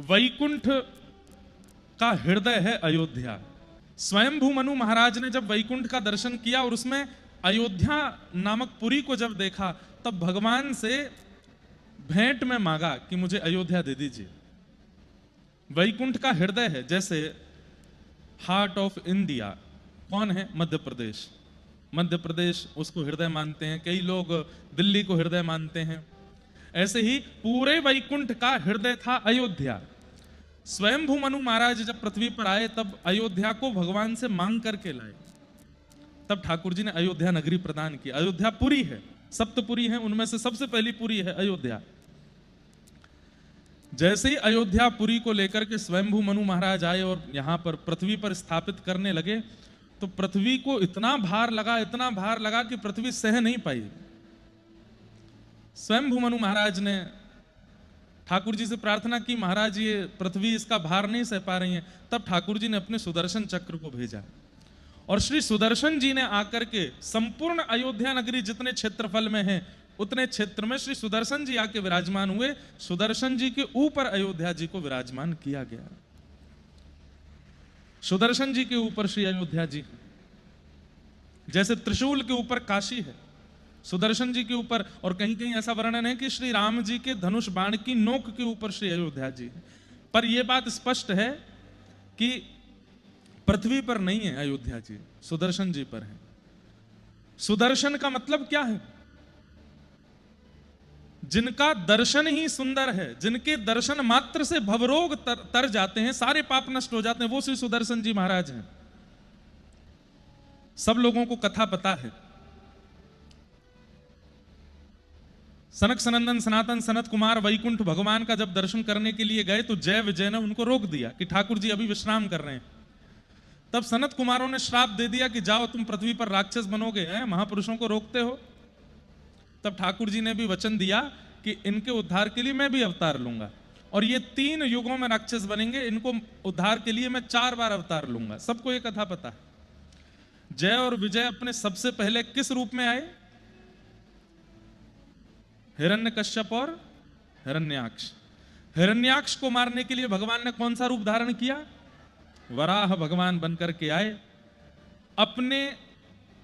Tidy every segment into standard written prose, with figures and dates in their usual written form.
वैकुंठ का हृदय है अयोध्या। स्वयंभू मनु महाराज ने जब वैकुंठ का दर्शन किया और उसमें अयोध्या नामक पुरी को जब देखा, तब भगवान से भेंट में मांगा कि मुझे अयोध्या दे दीजिए। वैकुंठ का हृदय है, जैसे हार्ट ऑफ इंडिया कौन है? मध्य प्रदेश। मध्य प्रदेश उसको हृदय मानते हैं, कई लोग दिल्ली को हृदय मानते हैं। ऐसे ही पूरे वैकुंठ का हृदय था अयोध्या। स्वयंभू मनु महाराज जब पृथ्वी पर आए, तब अयोध्या को भगवान से मांग करके लाए। तब ठाकुर जी ने अयोध्या नगरी प्रदान की। अयोध्या पुरी है, सप्तपुरी है, उनमें से सबसे पहली पुरी है अयोध्या। जैसे ही अयोध्या पुरी को लेकर के स्वयंभू मनु महाराज आए और यहां पर पृथ्वी पर स्थापित करने लगे, तो पृथ्वी को इतना भार लगा कि पृथ्वी सह नहीं पाई। स्वयंभू मनु महाराज ने ठाकुर जी से प्रार्थना की, महाराज ये पृथ्वी इसका भार नहीं सह पा रही है। तब ठाकुर जी ने अपने सुदर्शन चक्र को भेजा और श्री सुदर्शन जी ने आकर के संपूर्ण अयोध्या नगरी जितने क्षेत्रफल में है उतने क्षेत्र में श्री सुदर्शन जी आके विराजमान हुए। सुदर्शन जी के ऊपर अयोध्या जी को विराजमान किया गया। सुदर्शन जी के ऊपर श्री अयोध्या जी, जैसे त्रिशूल के ऊपर काशी है, सुदर्शन जी के ऊपर, और कहीं कहीं ऐसा वर्णन है कि श्री राम जी के धनुष बाण की नोक के ऊपर श्री अयोध्या जी है। पर यह बात स्पष्ट है कि पृथ्वी पर नहीं है अयोध्या जी, सुदर्शन जी पर है। सुदर्शन का मतलब क्या है? जिनका दर्शन ही सुंदर है, जिनके दर्शन मात्र से भवरोग तर जाते हैं, सारे पाप नष्ट हो जाते हैं, वो श्री सुदर्शन जी महाराज हैं। सब लोगों को कथा पता है। सनक सनंदन सनातन सनत कुमार वैकुंठ भगवान का जब दर्शन करने के लिए गए, तो जय विजय ने उनको रोक दिया कि ठाकुर जी अभी विश्राम कर रहे हैं। तब सनत कुमारों ने श्राप दे दिया कि जाओ तुम पृथ्वी पर राक्षस बनोगे, महापुरुषों को रोकते हो। तब ठाकुर जी ने भी वचन दिया कि इनके उद्धार के लिए मैं भी अवतार लूंगा, और ये 3 युगों में राक्षस बनेंगे, इनको उद्धार के लिए मैं 4 बार अवतार लूंगा। सबको ये कथा पता है। जय और विजय अपने सबसे पहले किस रूप में आए? हिरण्यकश्यप और हिरण्याक्ष। हिरण्याक्ष को मारने के लिए भगवान ने कौन सा रूप धारण किया? वराह भगवान बनकर के आए। अपने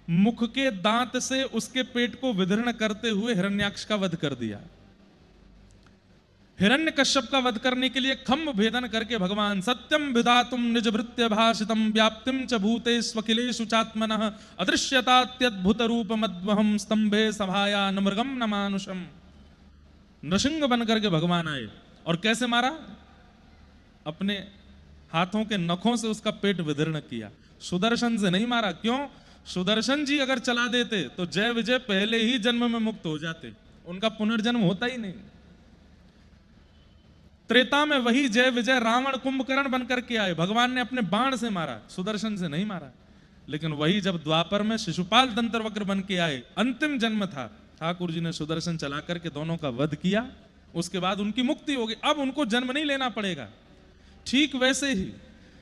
मुख के दांत से उसके पेट को विदीर्ण करते हुए हिरण्याक्ष का वध कर दिया। हिरण्यकश्यप का वध करने के लिए खम्भ भेदन करके भगवान सत्यम विधातुम निज भृत्य भाषितम व्याप्तिम च भूतेष्वखिलेषु चात्मनः अदृश्यतात्यद्भुत रूप मद्वहम स्तंभे सभाया न मृगम न मानुषम। नृसिंह बन करके भगवान आए और कैसे मारा? अपने हाथों के नखों से उसका पेट विदीर्ण किया। सुदर्शन से नहीं मारा। क्यों? सुदर्शन जी अगर चला देते तो जय विजय पहले ही जन्म में मुक्त हो जाते, उनका पुनर्जन्म होता ही नहीं। त्रेता में वही जय विजय रावण कुंभकर्ण बनकर के आए, भगवान ने अपने बाण से मारा, सुदर्शन से नहीं मारा। लेकिन वही जब द्वापर में शिशुपाल दंतवक्र बन के आए, अंतिम जन्म था, ठाकुर जी ने सुदर्शन चला करके दोनों का वध किया। उसके बाद उनकी मुक्ति हो गई, अब उनको जन्म नहीं लेना पड़ेगा। ठीक वैसे ही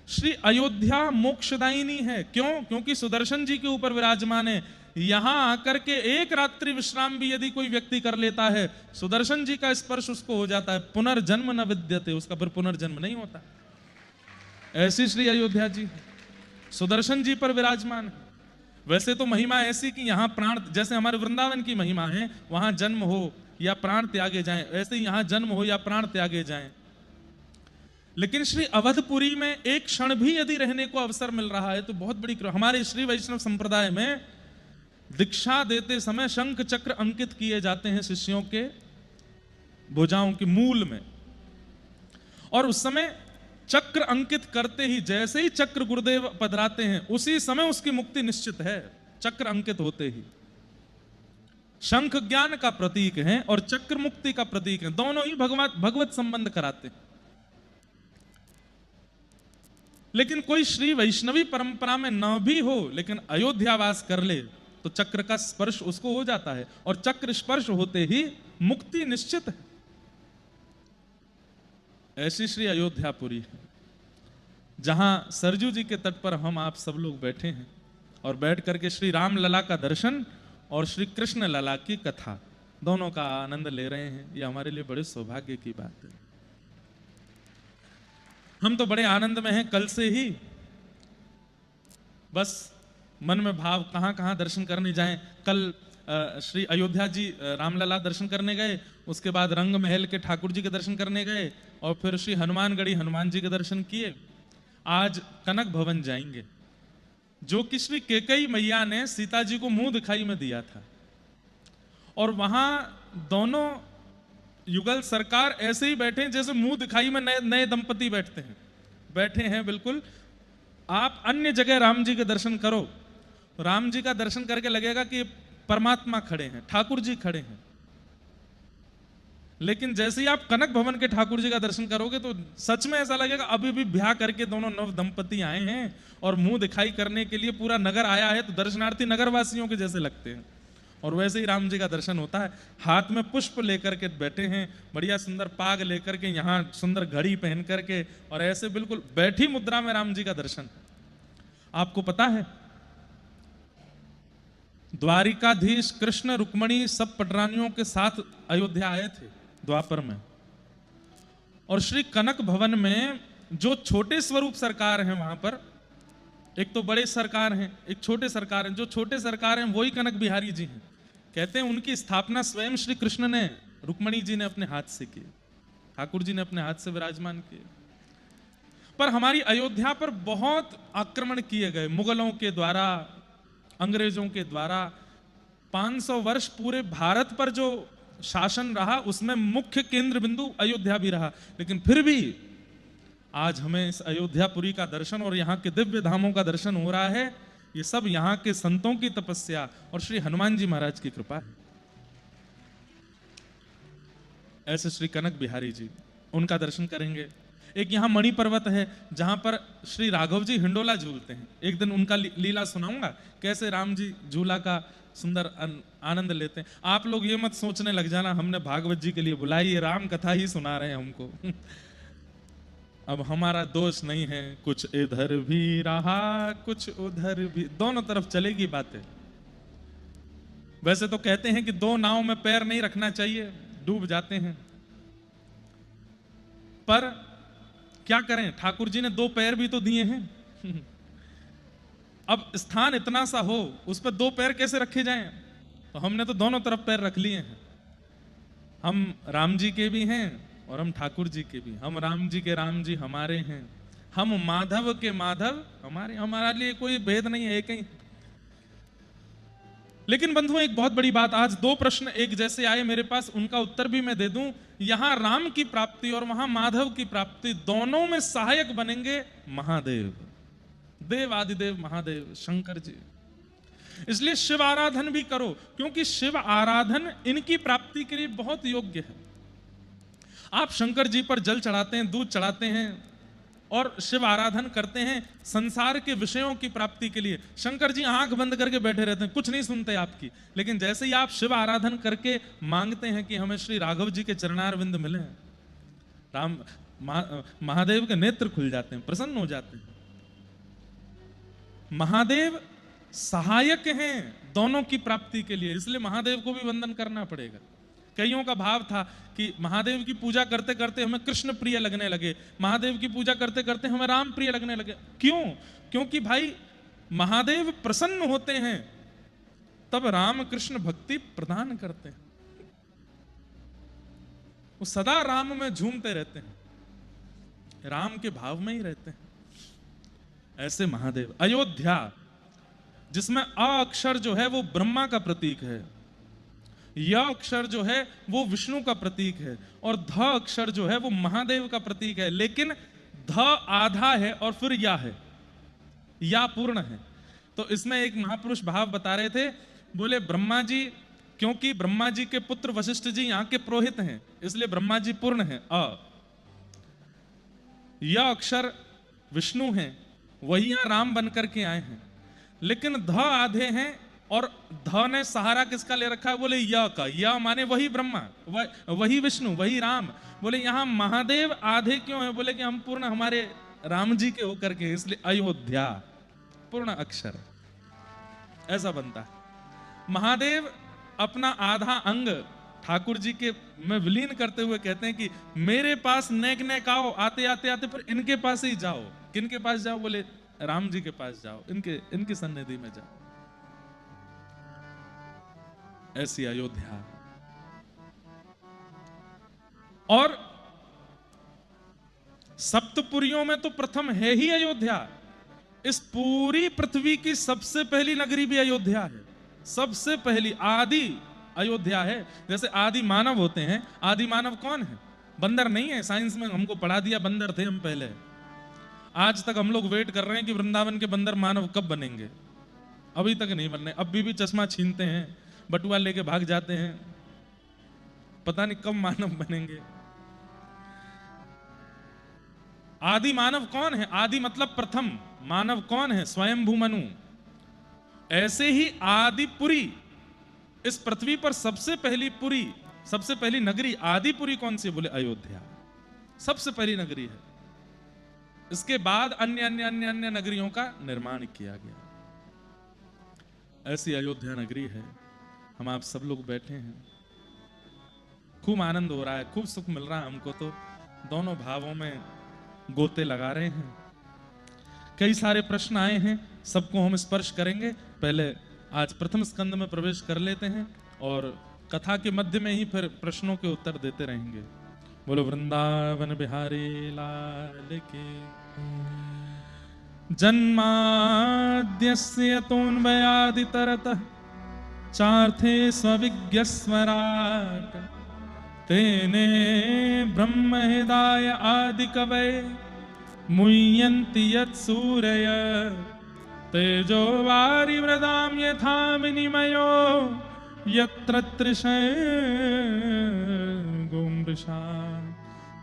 श्री अयोध्या मोक्षदायिनी है। क्यों? क्योंकि सुदर्शन जी के ऊपर विराजमान है। यहां आकर के एक रात्रि विश्राम भी यदि कोई व्यक्ति कर लेता है, सुदर्शन जी का स्पर्श उसको हो जाता है, पुनर्जन्म न विद्यते, उसका फिर पुनर्जन्म नहीं होता। ऐसी श्री अयोध्या जी सुदर्शन जी पर विराजमान है। वैसे तो महिमा ऐसी कि यहां प्राण, जैसे हमारे वृंदावन की महिमा है, वहां जन्म हो या प्राण त्यागे जाएं, ऐसे ही यहां जन्म हो या प्राण त्यागे जाएं। लेकिन श्री अवधपुरी में एक क्षण भी यदि रहने को अवसर मिल रहा है तो बहुत बड़ी। हमारे श्री वैष्णव संप्रदाय में दीक्षा देते समय शंख चक्र अंकित किए जाते हैं शिष्यों के भुजाओं के मूल में, और उस समय चक्र अंकित करते ही, जैसे ही चक्र गुरुदेव पधराते हैं, उसी समय उसकी मुक्ति निश्चित है। चक्र अंकित होते ही शंख ज्ञान का प्रतीक है और चक्र मुक्ति का प्रतीक है। दोनों ही भगवत संबंध कराते हैं। लेकिन कोई श्री वैष्णवी परंपरा में न भी हो, लेकिन अयोध्यावास कर ले तो चक्र का स्पर्श उसको हो जाता है, और चक्र स्पर्श होते ही मुक्ति निश्चित है। ऐसी श्री अयोध्यापुरी है, जहां सरजू जी के तट पर हम आप सब लोग बैठे हैं और बैठ करके श्री राम लला का दर्शन और श्री कृष्ण लला की कथा दोनों का आनंद ले रहे हैं। यह हमारे लिए बड़े सौभाग्य की बात है। हम तो बड़े आनंद में हैं कल से ही, बस मन में भाव कहाँ कहाँ दर्शन करने जाएं। कल श्री अयोध्या जी रामलला दर्शन करने गए, उसके बाद रंग महल के ठाकुर जी के दर्शन करने गए, और फिर श्री हनुमानगढ़ी हनुमान जी के दर्शन किए। आज कनक भवन जाएंगे, जो कि श्री कैकेयी मैया ने सीता जी को मुंह दिखाई में दिया था, और वहां दोनों युगल सरकार ऐसे ही बैठे हैं जैसे मुंह दिखाई में नए दंपति बैठते हैं, बैठे हैं बिल्कुल। आप अन्य जगह राम जी के दर्शन करो, राम जी का दर्शन करके लगेगा कि परमात्मा खड़े हैं, ठाकुर जी खड़े हैं, लेकिन जैसे ही आप कनक भवन के ठाकुर जी का दर्शन करोगे तो सच में ऐसा लगेगा अभी भी ब्याह करके दोनों नव दंपति आए हैं और मुंह दिखाई करने के लिए पूरा नगर आया है, तो दर्शनार्थी नगरवासियों के जैसे लगते हैं। और वैसे ही राम जी का दर्शन होता है, हाथ में पुष्प लेकर के बैठे हैं, बढ़िया सुंदर पाग लेकर के, यहाँ सुंदर घड़ी पहन करके, और ऐसे बिल्कुल बैठी मुद्रा में राम जी का दर्शन। आपको पता है द्वारिकाधीश कृष्ण रुक्मणी सब पटरानियों के साथ अयोध्या आए थे द्वापर में, और श्री कनक भवन में जो छोटे स्वरूप सरकार हैं वहां पर, एक तो बड़े सरकार हैं, एक छोटे सरकार हैं। जो छोटे सरकार हैं वही कनक बिहारी जी हैं। कहते हैं उनकी स्थापना स्वयं श्री कृष्ण ने, रुक्मणी जी ने अपने हाथ से की, ठाकुर जी ने अपने हाथ से विराजमान किए। पर हमारी अयोध्या पर बहुत आक्रमण किए गए मुगलों के द्वारा, अंग्रेजों के द्वारा। 500 वर्ष पूरे भारत पर जो शासन रहा उसमें मुख्य केंद्र बिंदु अयोध्या भी रहा, लेकिन फिर भी आज हमें इस अयोध्यापुरी का दर्शन और यहाँ के दिव्य धामों का दर्शन हो रहा है। ये सब यहाँ के संतों की तपस्या और श्री हनुमान जी महाराज की कृपा है। ऐसे श्री कनक बिहारी जी, उनका दर्शन करेंगे। एक यहाँ मणि पर्वत है जहां पर श्री राघव जी हिंडोला झूलते हैं। एक दिन उनका लीला सुनाऊंगा, कैसे राम जी झूला का सुंदर आनंद लेते हैं। आप लोग ये मत सोचने लग जाना हमने भागवत जी के लिए बुलाई, ये राम कथा ही सुना रहे हैं हमको। अब हमारा दोष नहीं है, कुछ इधर भी रहा कुछ उधर भी, दोनों तरफ चलेगी बातें। वैसे तो कहते हैं कि दो नाव में पैर नहीं रखना चाहिए, डूब जाते हैं, पर क्या करें, ठाकुर जी ने दो पैर भी तो दिए हैं। अब स्थान इतना सा हो उस पर दो पैर कैसे रखे जाएं, तो हमने तो दोनों तरफ पैर रख लिए हैं। हम राम जी के भी हैं और हम ठाकुर जी के भी। हम राम जी के राम जी हमारे हैं, हम माधव के माधव हमारे। हमारा लिए कोई भेद नहीं है, एक ही। लेकिन बंधुओं एक बहुत बड़ी बात, आज दो प्रश्न एक जैसे आए मेरे पास, उनका उत्तर भी मैं दे दूं। यहां राम की प्राप्ति और वहां माधव की प्राप्ति, दोनों में सहायक बनेंगे महादेव, देव आदिदेव महादेव शंकर जी। इसलिए शिव आराधन भी करो, क्योंकि शिव आराधन इनकी प्राप्ति के लिए बहुत योग्य है। आप शंकर जी पर जल चढ़ाते हैं, दूध चढ़ाते हैं और शिव आराधन करते हैं संसार के विषयों की प्राप्ति के लिए। शंकर जी आंख बंद करके बैठे रहते हैं, कुछ नहीं सुनते आपकी। लेकिन जैसे ही आप शिव आराधन करके मांगते हैं कि हमें श्री राघव जी के चरणारविंद मिले, राम महादेव के नेत्र खुल जाते हैं, प्रसन्न हो जाते हैं। महादेव सहायक हैं दोनों की प्राप्ति के लिए, इसलिए महादेव को भी वंदन करना पड़ेगा। कईयों का भाव था कि महादेव की पूजा करते करते हमें कृष्ण प्रिय लगने लगे, महादेव की पूजा करते करते हमें राम प्रिय लगने लगे। क्यों? क्योंकि भाई महादेव प्रसन्न होते हैं तब राम कृष्ण भक्ति प्रदान करते हैं। वो सदा राम में झूमते रहते हैं, राम के भाव में ही रहते हैं। ऐसे महादेव। अयोध्या जिसमें अ अक्षर जो है वो ब्रह्मा का प्रतीक है, य अक्षर जो है वो विष्णु का प्रतीक है, और ध अक्षर जो है वो महादेव का प्रतीक है। लेकिन ध आधा है और फिर या है, या पूर्ण है। तो इसमें एक महापुरुष भाव बता रहे थे, बोले ब्रह्मा जी, क्योंकि ब्रह्मा जी के पुत्र वशिष्ठ जी यहाँ के पुरोहित हैं, इसलिए ब्रह्मा जी पूर्ण है अ। य अक्षर विष्णु हैं, वही यहां राम बनकर के आए हैं। लेकिन ध आधे हैं, और ध ने सहारा किसका ले रखा है? बोले य का। य माने वही ब्रह्मा, वही विष्णु, वही राम। बोले यहां महादेव आधे क्यों है? बोले कि हम पूर्ण हमारे राम जी के होकर के, इसलिए अयोध्या पूर्ण अक्षर ऐसा बनता है। महादेव अपना आधा अंग ठाकुर जी के में विलीन करते हुए कहते हैं कि मेरे पास नेक नेक आओ, आते आते आते पर इनके पास ही जाओ। किनके पास जाओ? बोले राम जी के पास जाओ, इनकी सन्निधि में जाओ। ऐसी अयोध्या। और सप्तपुरियों में तो प्रथम है ही अयोध्या। इस पूरी पृथ्वी की सबसे पहली नगरी भी अयोध्या है। सबसे पहली आदि अयोध्या है। जैसे आदि मानव होते हैं, आदि मानव कौन है? बंदर नहीं है। साइंस में हमको पढ़ा दिया बंदर थे हम पहले। आज तक हम लोग वेट कर रहे हैं कि वृंदावन के बंदर मानव कब बनेंगे। अभी तक नहीं बनने। अब भी चश्मा छीनते हैं, बटुआ लेके भाग जाते हैं, पता नहीं कब मानव बनेंगे। आदि मानव कौन है? आदि मतलब प्रथम। मानव कौन है? स्वयंभू मनु। ऐसे ही आदिपुरी, इस पृथ्वी पर सबसे पहली पुरी, सबसे पहली नगरी आदिपुरी कौन सी? बोले अयोध्या। सबसे पहली नगरी है। इसके बाद अन्य अन्य अन्य अन्य नगरियों का निर्माण किया गया। ऐसी अयोध्या नगरी है। हम आप सब लोग बैठे हैं, खूब आनंद हो रहा है, खूब सुख मिल रहा है हमको। तो दोनों भावों में गोते लगा रहे हैं। कई सारे प्रश्न आए हैं, सबको हम स्पर्श करेंगे। पहले आज प्रथम स्कंद में प्रवेश कर लेते हैं और कथा के मध्य में ही फिर प्रश्नों के उत्तर देते रहेंगे। बोलो वृंदावन बिहारी लाल की। जन्माद्यस्य तोन्वयादितरतः चार्थे स्वविज्ञस्वराट् तेने ब्रह्म हृदय आदि कवये मुह्यन्ति यत्सूरय तेजो वारिवृदां यथा विनिमयो यत्र तृषैर्गो मृषा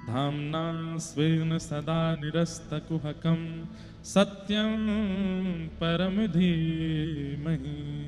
धाम्ना स्वेन सदा निरस्तकुहकं सत्यं परं धीमहि।